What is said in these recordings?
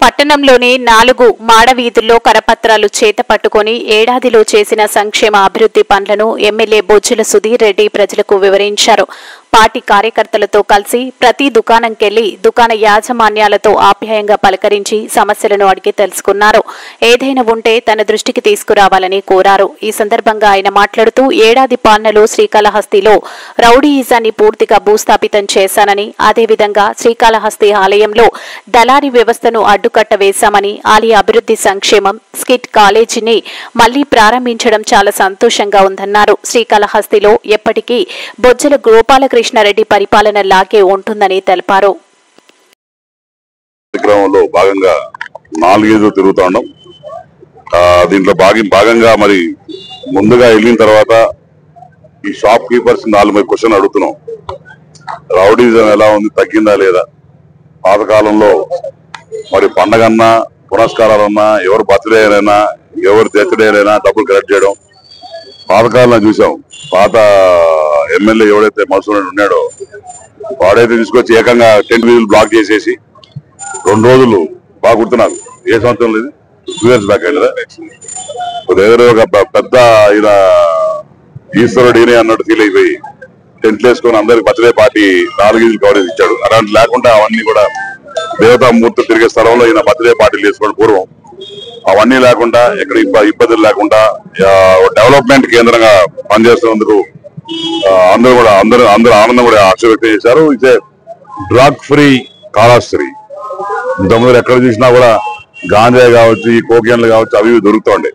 పట్టణంలోని 4 మాడవీధుల్లో కరపత్రాలు చేతపట్టుకొని ఏడాదిలో చేసిన సంక్షేమ అభివృద్ధి పనులను ఎమ్మెల్యే బొజ్జల సుధీర్ రెడ్డి ప్రజలకు వివరించారు. పార్టీ కార్యకర్తలతో కలిసి ప్రతి దుకాణంకెళ్లి దుకాణ యాజమాన్యాలతో ఆప్యాయంగా పలకరించి సమస్యలను అడిగి తెలుసుకున్నారు. ఏదైనా ఉంటే తన దృష్టికి తీసుకురావాలని కోరారు. ఈ సందర్భంగా ఆయన మాట్లాడుతూ ఏడాది పాలనలో శ్రీకాళహస్తిలో రౌడీయిజాన్ని పూర్తిగా భూస్థాపితం చేశానని, అదేవిధంగా శ్రీకాళహస్తి ఆలయంలో దళారీ వ్యవస్థను అడ్డుకట్ట వేశామని, ఆలయ అభివృద్ధి సంక్షేమం స్కిట్ కాలేజీని మళ్లీ ప్రారంభించడం చాలా సంతోషంగా ఉందన్నారు. శ్రీకాళహస్తిలో ఎప్పటికీ బొజ్జల గోపాలకృష్ణారెడ్డి పరిపాలన లాగే ఉంటుందని తెలిపారు. కార్యక్రమంలో భాగంగా 4 తిరుగుతా ఉన్నాం. దీంట్లో భాగంగా మరి ముందుగా వెళ్ళిన తర్వాత ఈ షాప్ కీపర్స్ 4 క్వశ్చన్ అడుగుతున్నాం. రౌడీజం ఎలా ఉంది, తగ్గిందా లేదా? పాతకాలంలో మరి పండగన్నా పురస్కారాలన్నా ఎవరు బర్త్డే అయినా ఎవరు డెత్ డే అయినా డబ్బులు కలెక్ట్ చేయడం పాతకాలంలో చూసాం. పాత ఎమ్మెల్యే ఎవడైతే మధుసూదన్ ఉన్నాడో వాడైతే తీసుకొచ్చి ఏకంగా టెంట్ వీధులు బ్లాక్ చేసేసి 2 రోజులు బాగా గుర్తున్నారు. ఏ సంవత్సరం లేదు, 2 years బ్యాక్ కదా, దగ్గర ఒక పెద్ద ఈయన ఈశ్వరుడిని అన్నట్టు ఫీల్ అయిపోయి టెంట్లు వేసుకొని అందరికి బర్త్డే పార్టీ 4 రోజులు కవరేజ్ ఇచ్చాడు. అలాంటి లేకుండా అవన్నీ కూడా దేవతామూర్తులు తిరిగే స్థలంలో ఈయన బర్త్డే పార్టీలు చేసుకోవడం పూర్వం అవన్నీ లేకుండా ఎక్కడ ఇబ్బందులు లేకుండా డెవలప్మెంట్ కేంద్రంగా పనిచేస్తున్నందుకు అందరూ ఆనందం కూడా ఆశ వ్యక్తం చేశారు. ఇదే డ్రగ్ ఫ్రీ కాళహస్తి. ఇంతకుముందు ఎక్కడ చూసినా కూడా గాంజా కావచ్చు, ఈ కోకేన్లు కావచ్చు, అవి దొరుకుతుండే.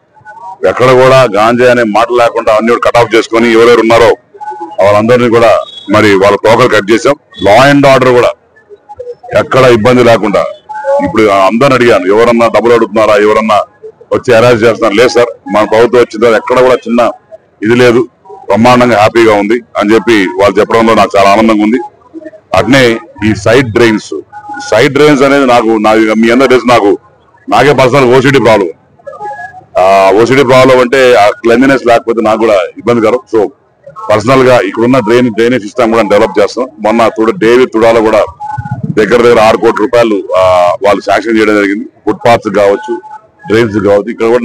ఎక్కడ కూడా గాంజా అనే మాట లేకుండా అన్ని కట్ ఆఫ్ చేసుకొని ఎవరెవరు ఉన్నారో వాళ్ళందరినీ కూడా మరి వాళ్ళ తోకలు కట్ చేసాం. లా అండ్ ఆర్డర్ కూడా ఎక్కడ ఇబ్బంది లేకుండా ఇప్పుడు అందరిని అడిగాను, ఎవరన్నా డబ్బులు అడుగుతున్నారా, ఎవరన్నా వచ్చి అరెస్ట్ చేస్తున్నారు? లేదు సార్, మన ప్రభుత్వం వచ్చిందో ఎక్కడ కూడా చిన్న ఇది లేదు, బ్రహ్మాండంగా హ్యాపీగా ఉంది అని చెప్పి వాళ్ళు చెప్పడంలో నాకు చాలా ఆనందంగా ఉంది. అట్నే ఈ సైడ్ డ్రైన్స్ అనేది మీ అందరూ తెలుసు, నాకే personal OCD problem. OCD problem అంటే ఆ క్లెన్లీనెస్ లేకపోతే నాకు కూడా ఇబ్బందికరం. సో పర్సనల్ గా ఇక్కడున్న డ్రైనేజ్ సిస్టమ్ కూడా డెవలప్ చేస్తాం. మొన్న డేవిడ్ తుడాలో కూడా దగ్గర 6 కోట్ల రూపాయలు వాళ్ళు శాంక్షన్ చేయడం జరిగింది. ఫుట్పాత్స్ కావచ్చు, డ్రైన్స్ కావచ్చు. ఇక్కడ కూడా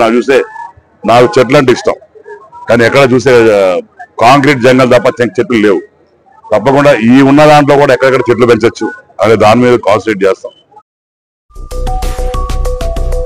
నాకు చెట్లు అంటే ఇష్టం, కానీ ఎక్కడ చూసే కాంక్రీట్ జంగల్ తప్ప చెట్లు లేవు. తప్పకుండా ఈ ఉన్న దాంట్లో కూడా ఎక్కడెక్కడ చెట్లు పెంచొచ్చు అనే దాని మీద కాన్సన్ట్రేట్ చేస్తాం.